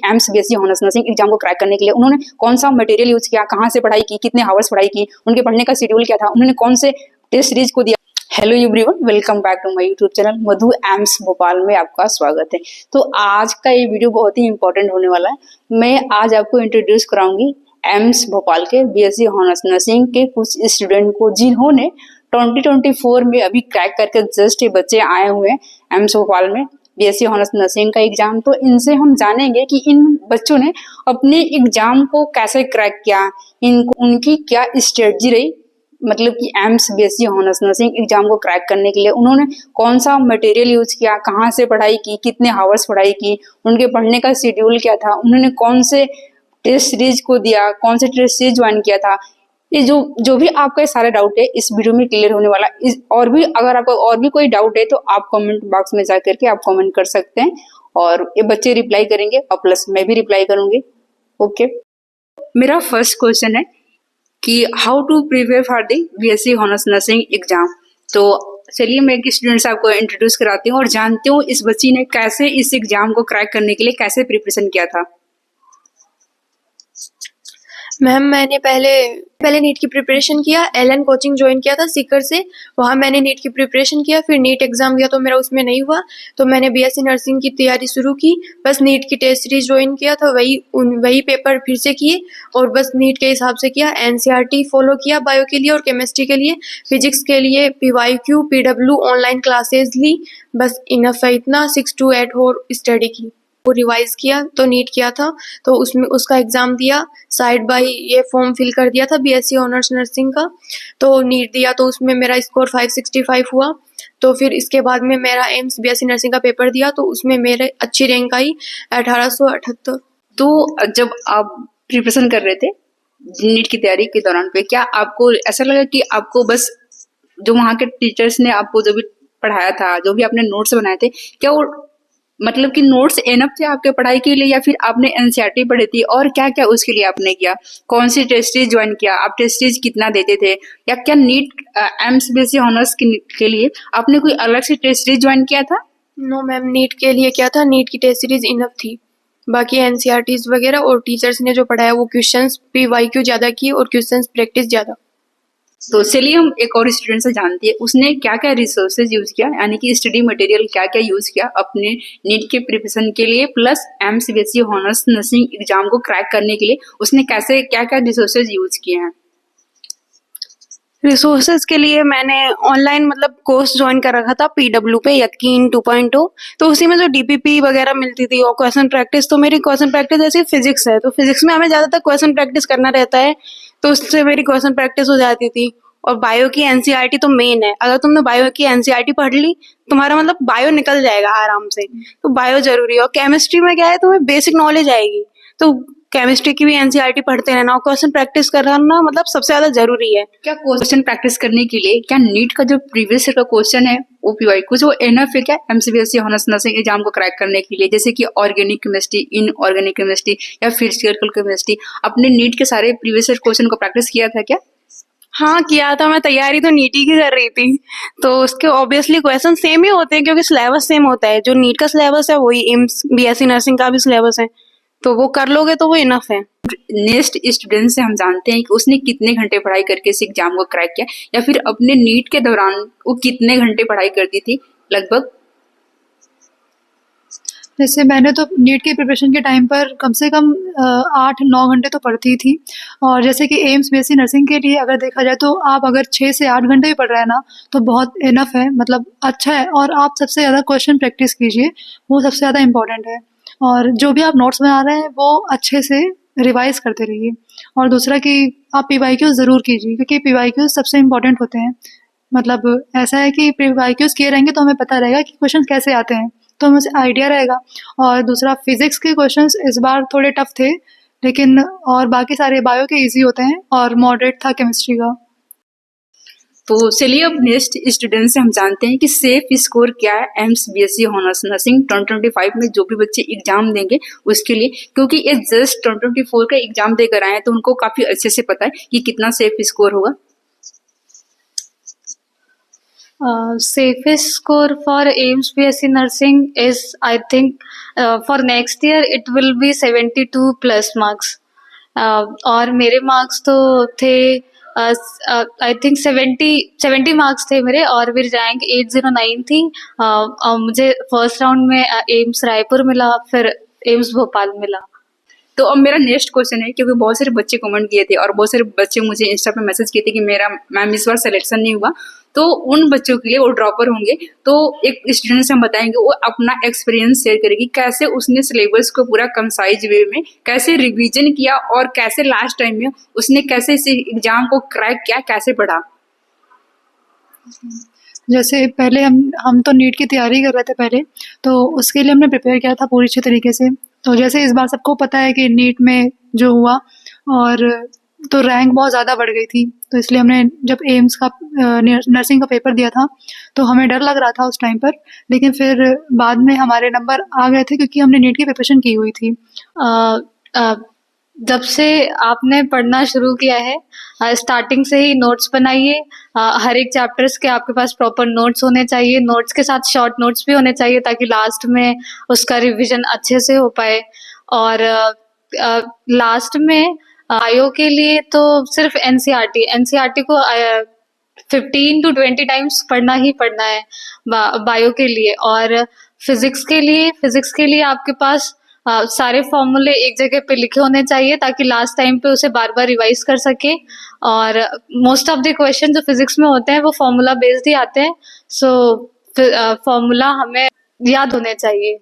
AIIMS BSc honours nursing exam को crack करने के लिए उन्होंने कौन सा मटेरियल यूज किया, कहाँ से पढ़ाई की, कितने आवर्स पढ़ाई की, उनके पढ़ने का शेड्यूल क्या था, उन्होंने कौन से टेस्ट सीरीज को दिया। Hello everyone, welcome back to my YouTube channel Madhu AIIMS Bhopal में आपका स्वागत है। तो आज का ये वीडियो बहुत ही इंपॉर्टेंट होने वाला है। मैं आज आपको इंट्रोड्यूस कराऊंगी एम्स भोपाल के बीएससी ऑनर्स नर्सिंग के कुछ स्टूडेंट को जिन्होंने 2024 में अभी क्रैक करके जस्ट ये बच्चे आए हुए हैं एम्स भोपाल में बीएससी ऑनर्स नर्सिंग का एग्जाम। तो इनसे हम जानेंगे कि इन बच्चों ने अपने एग्जाम को कैसे क्रैक किया, उनकी क्या स्ट्रेटजी रही, मतलब कि AIIMS BSc honours nursing exam को क्रैक करने के लिए उन्होंने कौन सा मटेरियल यूज किया, कहाँ से पढ़ाई की, कितने आवर्स पढ़ाई की, उनके पढ़ने का शेड्यूल क्या था, उन्होंने कौन से टेस्ट सीरीज को दिया, कौन से टेस्ट सीरीज ज्वाइन किया था। ये जो भी आपका सारे डाउट है इस वीडियो में क्लियर होने वाला है। और भी अगर आपको और भी कोई डाउट है तो आप कमेंट बॉक्स में जाकर के आप कमेंट कर सकते हैं और ये बच्चे रिप्लाई करेंगे और प्लस मैं भी रिप्लाई करूंगी। ओके, मेरा फर्स्ट क्वेश्चन है कि how to prepare for the BSc honours nursing exam. तो चलिए मैं एक स्टूडेंट से आपको इंट्रोड्यूस कराती हूँ और जानती हूँ इस बच्ची ने कैसे इस एग्जाम को क्रैक करने के लिए कैसे प्रिपरेशन किया था। मैम मैंने पहले नीट की प्रिपरेशन किया, एलएन कोचिंग ज्वाइन किया था सीकर से। वहाँ मैंने नीट की प्रिपरेशन किया, फिर नीट एग्जाम दिया तो मेरा उसमें नहीं हुआ, तो मैंने बीएससी नर्सिंग की तैयारी शुरू की। बस नीट की टेस्ट सीरीज ज्वाइन किया था, वही पेपर फिर से किए और बस नीट के हिसाब से किया। एनसीईआरटी फॉलो किया बायो के लिए और केमिस्ट्री के लिए। फिजिक्स के लिए पीवाईक्यू पीडब्ल्यू ऑनलाइन क्लासेज ली, बस इनफ है इतना। 6 to 8 और स्टडी की, वो रिवाइज किया तो नीट किया था, तो उसमें उसका एग्जाम दिया। साइड बाय ये फॉर्म फिल कर दिया था बीएससी ऑनर्स नर्सिंग का, तो नीट दिया तो उसमें मेरा स्कोर 565 हुआ। तो फिर इसके बाद में मेरा एम्स बीएससी नर्सिंग का पेपर दिया तो उसमें मेरे अच्छी रैंक आई 1878। तो जब आप प्रिपरेशन कर रहे थे नीट की तैयारी के दौरान पे क्या आपको ऐसा लगा कि आपको बस जो वहाँ के टीचर्स ने आपको जो भी पढ़ाया था, जो भी आपने नोट्स बनाए थे, क्या वो मतलब कि नोट्स एनफ थे आपके पढ़ाई के लिए या फिर आपने एनसीईआरटी पढ़ी थी और क्या क्या उसके लिए आपने किया, कौन सी टेस्ट सीरीज ज्वाइन किया, आप टेस्ट सीरीज कितना देते थे, या क्या नीट एम्स बीएससी ऑनर्स के लिए आपने कोई अलग से टेस्ट सीरीज ज्वाइन किया था? नो मैम, नीट के लिए क्या था, नीट की टेस्ट सीरीज इनफ थी। बाकी एनसीईआरटीज वगैरह और टीचर्स ने जो पढ़ाया वो क्वेश्चंस पीवाईक्यू ज्यादा की और क्वेश्चंस प्रैक्टिस ज्यादा। तो चलिए हम एक और स्टूडेंट से जानते हैं उसने क्या क्या रिसोर्सेज यूज किया, यानी कि स्टडी मटेरियल क्या क्या यूज किया अपने नीट के प्रिपरेशन के लिए plus AIIMS BSc honours nursing exam को क्रैक करने के लिए उसने कैसे क्या क्या रिसोर्सेज यूज किए हैं। रिसोर्सेज के लिए मैंने ऑनलाइन मतलब कोर्स ज्वाइन कर रखा था पीडब्ल्यू पे, यकीन 2.0। तो उसी में जो डीपीपी वगैरह मिलती थी और क्वेश्चन प्रैक्टिस, तो मेरी क्वेश्चन प्रैक्टिस ऐसी फिजिक्स है तो फिजिक्स में हमें ज्यादातर क्वेश्चन प्रैक्टिस करना रहता है, तो उससे मेरी क्वेश्चन प्रैक्टिस हो जाती थी। और बायो की एनसीईआरटी तो मेन है, अगर तुमने बायो की एनसीईआरटी पढ़ ली तुम्हारा मतलब बायो निकल जाएगा आराम से, तो बायो जरूरी है। और केमिस्ट्री में क्या है, तुम्हें बेसिक नॉलेज आएगी, तो केमिस्ट्री की भी एनसीईआरटी पढ़ते रहना और क्वेश्चन प्रैक्टिस करना मतलब सबसे ज्यादा जरूरी है। क्या क्वेश्चन प्रैक्टिस करने के लिए क्या नीट का जो प्रीवियस ईयर का क्वेश्चन है वो पीवाईक्यू जो एनएफ है क्या AIIMS BSc honours nursing exam को क्रैक करने के लिए, जैसे कि ऑर्गेनिक केमिस्ट्री, इनऑर्गेनिक केमिस्ट्री या फिजिकल केमिस्ट्री, अपने नीट के सारे प्रीवियस ईयर क्वेश्चन को प्रैक्टिस किया था क्या? हाँ किया था, मैं तैयारी तो नीट ही की कर रही थी, तो उसके ऑब्वियसली क्वेश्चन सेम ही होते हैं क्योंकि सिलेबस सेम होता है। जो नीट का सिलेबस है वही एम्स बीएससी नर्सिंग का भी सिलेबस है, तो वो कर लोगे तो वो इनफ है। नेक्स्ट स्टूडेंट से हम जानते हैं कि उसने कितने घंटे पढ़ाई करके इस एग्जाम को क्रैक किया, या फिर अपने नीट के दौरान वो कितने घंटे पढ़ाई करती थी लगभग। जैसे मैंने तो नीट की प्रिपरेशन के टाइम पर कम से कम 8-9 घंटे तो पढ़ती थी। और जैसे कि एम्स बीएससी नर्सिंग के लिए अगर देखा जाए तो आप अगर 6 से 8 घंटे भी पढ़ रहे हैं ना तो बहुत इनफ है, मतलब अच्छा है। और आप सबसे ज़्यादा क्वेश्चन प्रैक्टिस कीजिए, वो सबसे ज़्यादा इम्पोर्टेंट है। और जो भी आप नोट्स बना रहे हैं वो अच्छे से रिवाइज करते रहिए। और दूसरा कि आप पीवाईक्यूज ज़रूर कीजिए क्योंकि पीवाईक्यूज सबसे इम्पोर्टेंट होते हैं। मतलब ऐसा है कि पीवाईक्यूज किए रहेंगे तो हमें पता रहेगा कि क्वेश्चन कैसे आते हैं, तो हमें आइडिया रहेगा। और दूसरा फिजिक्स के क्वेश्चंस इस बार थोड़े टफ थे, लेकिन और बाकी सारे बायो के इजी होते हैं और मॉडरेट था केमिस्ट्री का। तो चलिए अब नेक्स्ट स्टूडेंट से हम जानते हैं कि सेफ स्कोर क्या है एम्स बीएससी ऑनर्स नर्सिंग 2025 में जो भी बच्चे एग्जाम देंगे उसके लिए, क्योंकि ये जस्ट 2024 का एग्जाम देकर आए हैं तो उनको काफी अच्छे से पता है कि कितना सेफ स्कोर होगा। Safest score for AIMS BSc nursing is, I think, for next year it will be 72 plus marks. और मेरे मार्क्स तो थे आई थिंक 70 मार्क्स थे मेरे, और मेरी रैंक 809 थी। और मुझे फर्स्ट राउंड में एम्स रायपुर मिला, फिर एम्स भोपाल मिला। तो अब मेरा नेक्स्ट क्वेश्चन है, क्योंकि बहुत सारे बच्चे कमेंट किए थे और बहुत सारे बच्चे मुझे इंस्टा पे मैसेज किए थे कि मेरा मैम इस बार सिलेक्शन नहीं हुआ, तो उन बच्चों के लिए, वो ड्रॉपर होंगे, तो एक स्टूडेंट से हम बताएंगे, वो अपना एक्सपीरियंस शेयर करेगी कैसे उसने सिलेबस को पूरा कंसाइज वे में कैसे रिवीजन किया और कैसे लास्ट टाइम में उसने कैसे इस एग्जाम को क्रैक किया, कैसे पढ़ा। जैसे पहले हम तो नीट की तैयारी कर रहे थे पहले, तो उसके लिए हमने प्रिपेयर किया था पूरी अच्छे तरीके से। तो जैसे इस बार सबको पता है कि नीट में जो हुआ, और तो रैंक बहुत ज़्यादा बढ़ गई थी, तो इसलिए हमने जब एम्स का नर्सिंग का पेपर दिया था तो हमें डर लग रहा था उस टाइम पर, लेकिन फिर बाद में हमारे नंबर आ गए थे क्योंकि हमने नीट की प्रिपरेशन की हुई थी। जब से आपने पढ़ना शुरू किया है, स्टार्टिंग से ही नोट्स बनाइए। हर एक चैप्टर्स के आपके पास प्रॉपर नोट्स होने चाहिए, नोट्स के साथ शॉर्ट नोट्स भी होने चाहिए ताकि लास्ट में उसका रिवीजन अच्छे से हो पाए। और लास्ट में बायो के लिए तो सिर्फ एनसीईआरटी को 15 to 20 टाइम्स पढ़ना ही पढ़ना है बायो के लिए। और फिजिक्स के लिए आपके पास सारे फॉर्मूले एक जगह पे लिखे होने चाहिए ताकि लास्ट टाइम पे उसे बार बार रिवाइज कर सके। और मोस्ट ऑफ द क्वेश्चन जो फिजिक्स में होते हैं वो फॉर्मूला बेस्ड ही आते हैं, सो फॉर्मूला हमें याद होने चाहिए।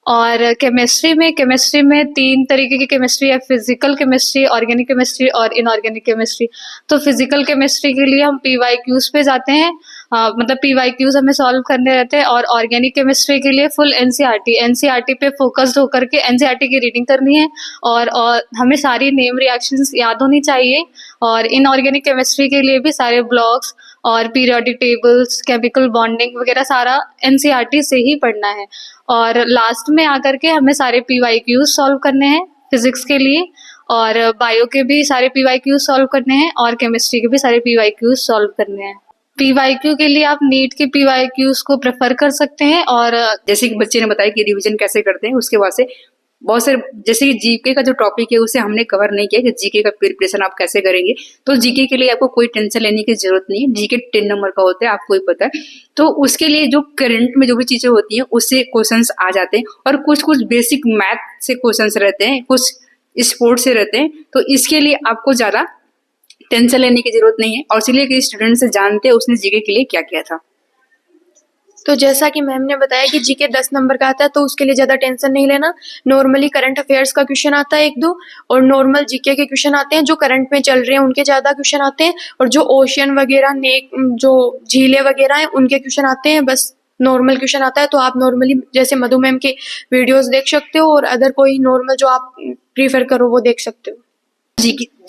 और केमिस्ट्री में 3 तरीके की केमिस्ट्री है, फिजिकल केमिस्ट्री, ऑर्गेनिक केमिस्ट्री और इनऑर्गेनिक केमिस्ट्री। तो फिजिकल केमिस्ट्री के लिए हम पीवाईक्यूज पे जाते हैं, मतलब पीवाईक्यूज हमें सॉल्व करने रहते हैं। और ऑर्गेनिक केमिस्ट्री के लिए फुल एनसीईआरटी पे फोकस्ड होकर के एनसीईआरटी की रीडिंग करनी है, और हमें सारी नेम रिएक्शंस याद होनी चाहिए। और इनऑर्गेनिक केमिस्ट्री के लिए भी सारे ब्लॉक्स और पीरियोडिक टेबल्स, केमिकल बॉन्डिंग वगैरह सारा एनसीईआरटी से ही पढ़ना है। और लास्ट में आकर के हमें सारे पीवाईक्यूज सॉल्व करने हैं फिजिक्स के लिए, और बायो के भी सारे पीवाईक्यूज सॉल्व करने हैं, और केमिस्ट्री के भी सारे पीवाईक्यूज सॉल्व करने हैं। पीवाईक्यू के लिए आप नीट के पीवाईक्यूज को प्रेफर कर सकते हैं। और जैसे कि बच्चे ने बताया कि रिवीजन कैसे करते हैं, उसके बाद से बहुत सारे, जैसे कि जीके का जो टॉपिक है उसे हमने कवर नहीं किया कि जीके का प्रिपरेशन आप कैसे करेंगे। तो जीके के लिए आपको कोई टेंशन लेने की जरूरत नहीं है, जीके 10 नंबर का होता है, आपको ही पता है। तो उसके लिए जो करंट में जो भी चीजें होती हैं उससे क्वेश्चंस आ जाते हैं, और कुछ कुछ बेसिक मैथ से क्वेश्चंस रहते हैं, कुछ स्पोर्ट्स से रहते हैं। तो इसके लिए आपको ज्यादा टेंशन लेने की जरूरत नहीं है, और इसलिए कि स्टूडेंट से जानते हैं उसने जीके के लिए क्या किया था। तो जैसा कि मैम ने बताया कि जीके 10 नंबर का आता है, तो उसके लिए ज़्यादा टेंशन नहीं लेना। नॉर्मली करंट अफेयर्स का क्वेश्चन आता है 1-2, और नॉर्मल जीके के क्वेश्चन आते हैं जो करंट में चल रहे हैं उनके ज़्यादा क्वेश्चन आते हैं, और जो ओशियन वगैरह जो झीलें वगैरह हैं उनके क्वेश्चन आते हैं। बस नॉर्मल क्वेश्चन आता है, तो आप नॉर्मली जैसे मधु मैम के वीडियोज़ देख सकते हो, और अदर कोई नॉर्मल जो आप प्रीफर करो वो देख सकते हो।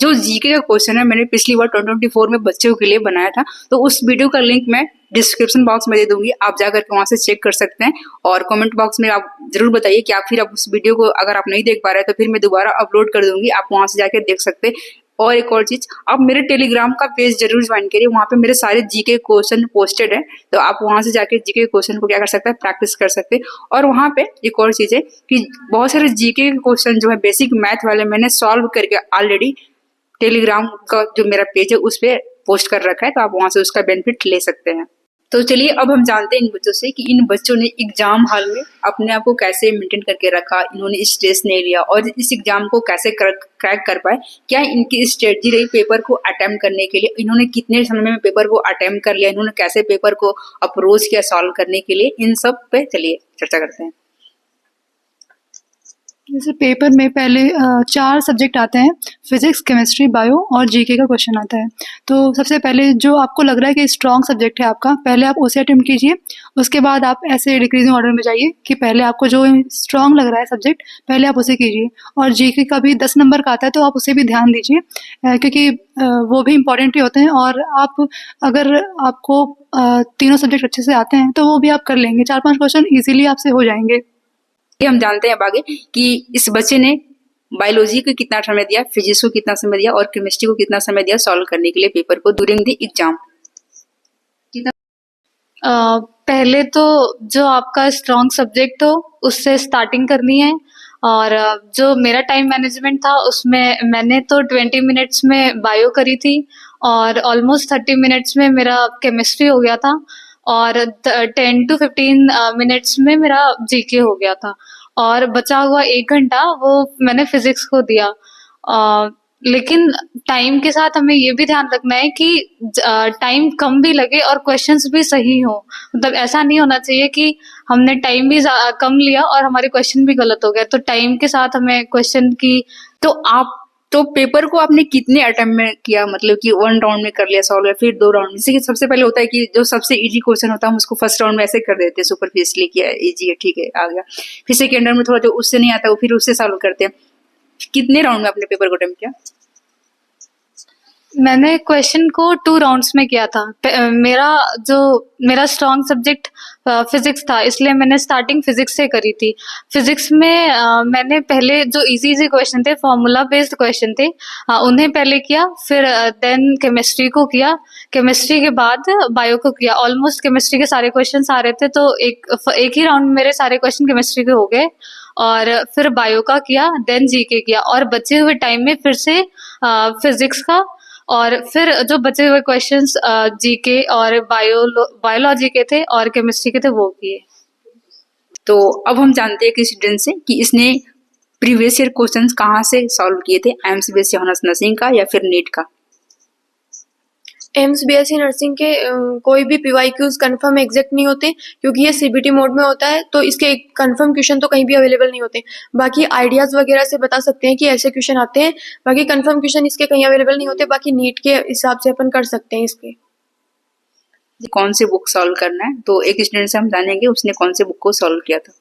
जो जीके का क्वेश्चन है मैंने पिछली बार 2024 में बच्चों के लिए बनाया था, तो उस वीडियो का लिंक मैं डिस्क्रिप्शन बॉक्स में दे दूंगी, आप जाकर के वहां से चेक कर सकते हैं। और कमेंट बॉक्स में आप जरूर बताइए कि आप उस वीडियो को अगर आप नहीं देख पा रहे तो फिर मैं दोबारा अपलोड कर दूंगी, आप वहां से जाकर देख सकते हैं। और एक और चीज, आप मेरे टेलीग्राम का पेज जरूर ज्वाइन करिए, वहां पे मेरे सारे जीके क्वेश्चन पोस्टेड है, तो आप वहां से जाके जीके क्वेश्चन को क्या कर सकते हैं, प्रैक्टिस कर सकते हैं। और वहां पे एक और चीज है कि बहुत सारे जीके क्वेश्चन जो है बेसिक मैथ वाले मैंने सॉल्व करके ऑलरेडी टेलीग्राम का जो मेरा पेज है उस पर पोस्ट कर रखा है, तो आप वहां से उसका बेनिफिट ले सकते हैं। तो चलिए अब हम जानते हैं इन बच्चों से कि इन बच्चों ने एग्जाम हॉल में अपने आप को कैसे मेंटेन करके रखा, इन्होंने स्ट्रेस नहीं लिया और इस एग्जाम को कैसे क्रैक कर पाए, क्या इनकी स्ट्रेटजी रही पेपर को अटेम्प्ट करने के लिए, इन्होंने कितने समय में पेपर को अटेम्प्ट कर लिया, इन्होंने कैसे पेपर को अप्रोच किया सॉल्व करने के लिए, इन सब पे चलिए चर्चा करते हैं। जैसे पेपर में पहले 4 सब्जेक्ट आते हैं, फिजिक्स, केमिस्ट्री, बायो और जीके का क्वेश्चन आता है। तो सबसे पहले जो आपको लग रहा है कि स्ट्रॉन्ग सब्जेक्ट है आपका, पहले आप उसे अटेम्प्ट कीजिए, उसके बाद आप ऐसे डिक्रीजिंग ऑर्डर में जाइए कि पहले आपको जो स्ट्रॉन्ग लग रहा है सब्जेक्ट पहले आप उसे कीजिए। और जीके का भी 10 नंबर का आता है तो आप उसे भी ध्यान दीजिए, क्योंकि वो भी इम्पॉर्टेंट ही होते हैं। और आप अगर आपको तीनों सब्जेक्ट अच्छे से आते हैं तो वो भी आप कर लेंगे, 4-5 क्वेश्चन ईजिली आपसे हो जाएंगे। हम जानते हैं अब आगे कि इस बच्चे ने बायोलॉजी को कितना समय दिया, फिजिक्स को कितना समय दिया और केमिस्ट्री को कितना समय दिया सॉल्व करने के लिए पेपर को ड्यूरिंग द एग्जाम। पहले तो जो आपका स्ट्रॉन्ग सब्जेक्ट हो उससे स्टार्टिंग करनी है। और जो मेरा टाइम मैनेजमेंट था उसमें मैंने तो 20 मिनट्स में बायो करी थी और ऑलमोस्ट 30 मिनट्स में मेरा केमिस्ट्री हो गया था और 10 to 15 मिनट्स में मेरा जीके हो गया था और बचा हुआ 1 घंटा वो मैंने फिजिक्स को दिया। लेकिन टाइम के साथ हमें ये भी ध्यान रखना है कि टाइम कम भी लगे और क्वेश्चंस भी सही हो। मतलब ऐसा नहीं होना चाहिए कि हमने टाइम भी कम लिया और हमारे क्वेश्चन भी गलत हो गए। तो टाइम के साथ हमें क्वेश्चन की तो आप तो पेपर को आपने कितने अटेम्प्ट में किया, मतलब कि 1 राउंड में कर लिया सॉल्व या फिर 2 राउंड में? जैसे कि सबसे पहले होता है कि जो सबसे इजी क्वेश्चन होता है हम उसको फर्स्ट राउंड में ऐसे कर देते हैं, सुपरफिशियली किया इजी है ठीक है आ गया, फिर सेकेंड राउंड में थोड़ा जो उससे नहीं आता वो फिर उससे सॉल्व करते हैं। कितने राउंड में अपने पेपर को अटेम्प्ट किया? मैंने क्वेश्चन को 2 राउंड्स में किया था। मेरा स्ट्रॉन्ग सब्जेक्ट फिजिक्स था इसलिए मैंने स्टार्टिंग फिजिक्स से करी थी। फिजिक्स में मैंने पहले जो इजी क्वेश्चन थे, फॉर्मूला बेस्ड क्वेश्चन थे, उन्हें पहले किया, फिर देन केमिस्ट्री को किया, केमिस्ट्री के बाद बायो को किया। ऑलमोस्ट केमिस्ट्री के सारे क्वेश्चन आ रहे थे तो एक ही राउंड मेरे सारे क्वेश्चन केमिस्ट्री के हो गए और फिर बायो का किया, देन जीके किया और बचे हुए टाइम में फिर से फिजिक्स का और फिर जो बचे हुए क्वेश्चंस जीके और बायोलॉजी के थे और केमिस्ट्री के थे वो किए। तो अब हम जानते हैं कि स्टूडेंट से कि इसने प्रीवियस ईयर क्वेश्चंस कहाँ से सॉल्व किए थे, एम्स बीएससी ऑनर्स नर्सिंग का या फिर नीट का? एम्स बीएससी नर्सिंग के कोई भी पीवाईक्यूज कंफर्म एग्जैक्ट नहीं होते क्योंकि ये सीबीटी मोड में होता है, तो इसके कंफर्म क्वेश्चन तो कहीं भी अवेलेबल नहीं होते। बाकी आइडियाज वगैरह से बता सकते हैं कि ऐसे क्वेश्चन आते हैं, बाकी कंफर्म क्वेश्चन इसके कहीं अवेलेबल नहीं होते। बाकी नीट के हिसाब से अपन कर सकते हैं इसके। कौन सी बुक सॉल्व करना है, तो एक स्टूडेंट से हम जानेंगे उसने कौन सी बुक को सॉल्व किया था।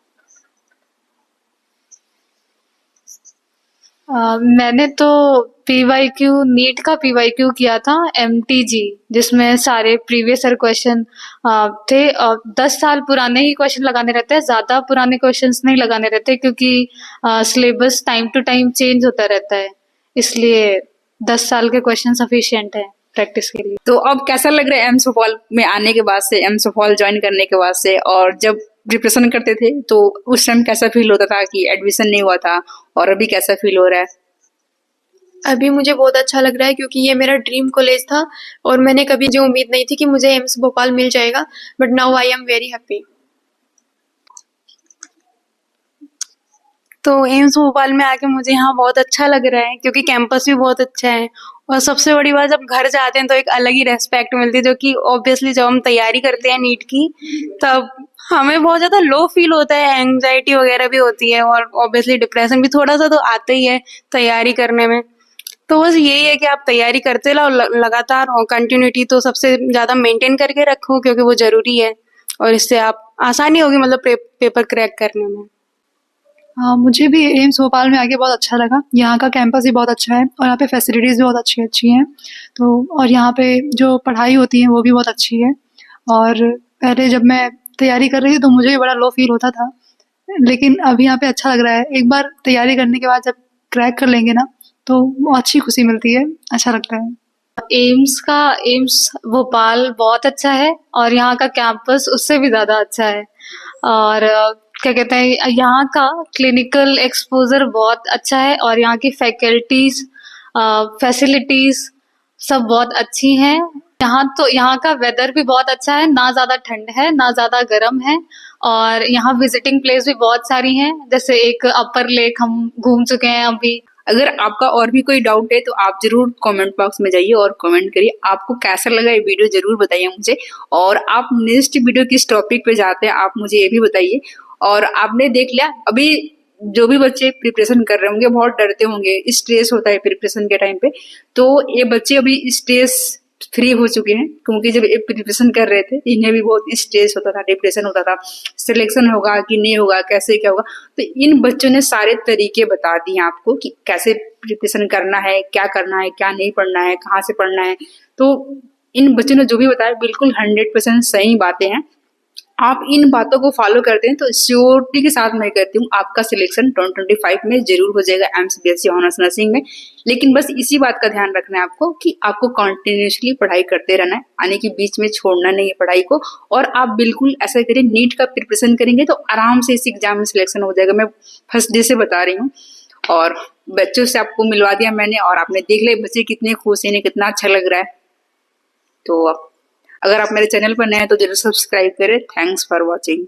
मैंने तो पीवाईक्यू नीट का पीवाईक्यू किया था एमटीजी, जिसमें सारे प्रीवियस ईयर क्वेश्चन थे। 10 साल पुराने ही क्वेश्चन लगाने रहते हैं, ज्यादा पुराने क्वेश्चंस नहीं लगाने रहते क्योंकि syllabus time to time change होता रहता है, इसलिए 10 साल के क्वेश्चन सफिशिएंट है प्रैक्टिस के लिए। तो अब कैसा लग रहा है एम्स भोपाल में आने के बाद से, एम्स भोपाल ज्वाइन करने के बाद से, और जब प्रिपरेशन करते थे तो उस टाइम कैसा फील होता था कि एडमिशन नहीं हुआ था, और अभी कैसा फील हो रहा है? अभी मुझे बहुत अच्छा लग रहा है क्योंकि ये मेरा ड्रीम कॉलेज था और मैंने कभी जो उम्मीद नहीं थी कि मुझे एम्स भोपाल मिल जाएगा, but now I am very happy. तो एम्स भोपाल में आके मुझे यहाँ बहुत अच्छा लग रहा है क्योंकि कैंपस भी बहुत अच्छा है और सबसे बड़ी बात जब घर जाते हैं तो एक अलग ही रेस्पेक्ट मिलती है, जो कि ऑब्वियसली जब हम तैयारी करते हैं नीट की तब हमें बहुत ज्यादा लो फील होता है, एंजाइटी वगैरह भी होती है और ऑब्वियसली डिप्रेशन भी थोड़ा सा तो आता ही है तैयारी करने में। तो बस यही है कि आप तैयारी करते रहो लगातार, और कंटिन्यूटी तो सबसे ज्यादा मेंटेन करके रखो क्योंकि वो जरूरी है और इससे आप आसानी होगी मतलब पेपर क्रैक करने में। हाँ, मुझे भी एम्स भोपाल में आके बहुत अच्छा लगा। यहाँ का कैंपस भी बहुत अच्छा है और यहाँ पे फैसिलिटीज़ भी बहुत अच्छी अच्छी हैं। तो और यहाँ पे जो पढ़ाई होती है वो भी बहुत अच्छी है। और पहले जब मैं तैयारी कर रही थी तो मुझे भी बड़ा लो फील होता था, लेकिन अभी यहाँ पे अच्छा लग रहा है। एक बार तैयारी करने के बाद जब क्रैक कर लेंगे ना तो अच्छी खुशी मिलती है, अच्छा लगता है। एम्स भोपाल बहुत अच्छा है और यहाँ का कैंपस उससे भी ज्यादा अच्छा है। और क्या कहते हैं, यहाँ का क्लिनिकल एक्सपोजर बहुत अच्छा है और यहाँ की फैकल्टीज फैसिलिटीज सब बहुत अच्छी हैं। यहाँ का वेदर भी बहुत अच्छा है, ना ज्यादा ठंड है ना ज्यादा गर्म है। और यहाँ विजिटिंग प्लेस भी बहुत सारी हैं, जैसे एक अपर लेक हम घूम चुके हैं अभी। अगर आपका और भी कोई डाउट है तो आप जरूर कमेंट बॉक्स में जाइए और कमेंट करिए। आपको कैसा लगा ये वीडियो जरूर बताइए मुझे, और आप नेक्स्ट वीडियो किस टॉपिक पे चाहते हैं आप मुझे ये भी बताइए। और आपने देख लिया, अभी जो भी बच्चे प्रिपरेशन कर रहे होंगे बहुत डरते होंगे, स्ट्रेस होता है प्रिपरेशन के टाइम पे, तो ये बच्चे अभी स्ट्रेस फ्री हो चुके हैं क्योंकि जब ये प्रिपरेशन कर रहे थे इन्हें भी बहुत स्ट्रेस होता था, डिप्रेशन होता था, सिलेक्शन होगा कि नहीं होगा, कैसे क्या होगा। तो इन बच्चों ने सारे तरीके बता दिए आपको कि कैसे प्रिपरेशन करना है, क्या करना है, क्या नहीं पढ़ना है, कहाँ से पढ़ना है। तो इन बच्चों ने जो भी बताया बिल्कुल 100% सही बातें हैं। आप इन बातों को फॉलो करते हैं तो श्योरिटी के साथ मैं कहती हूँ आपका सिलेक्शन 2025 में जरूर हो जाएगा एम्स बीएससी ऑनर्स नर्सिंग में। लेकिन बस इसी बात का ध्यान रखना है आपको कि आपको कंटिन्यूअसली पढ़ाई करते रहना है, यानी कि बीच में छोड़ना नहीं है पढ़ाई को। और आप बिल्कुल ऐसा करिए, नीट का प्रिपरेशन करेंगे तो आराम से इस एग्जाम में सिलेक्शन हो जाएगा। मैं फर्स्ट डे से बता रही हूँ। और बच्चों से आपको मिलवा दिया मैंने और आपने देख लिया बच्चे कितने खुश हैं, कितना अच्छा लग रहा है। तो अगर आप मेरे चैनल पर नए हैं तो जरूर सब्सक्राइब करें। Thanks for watching.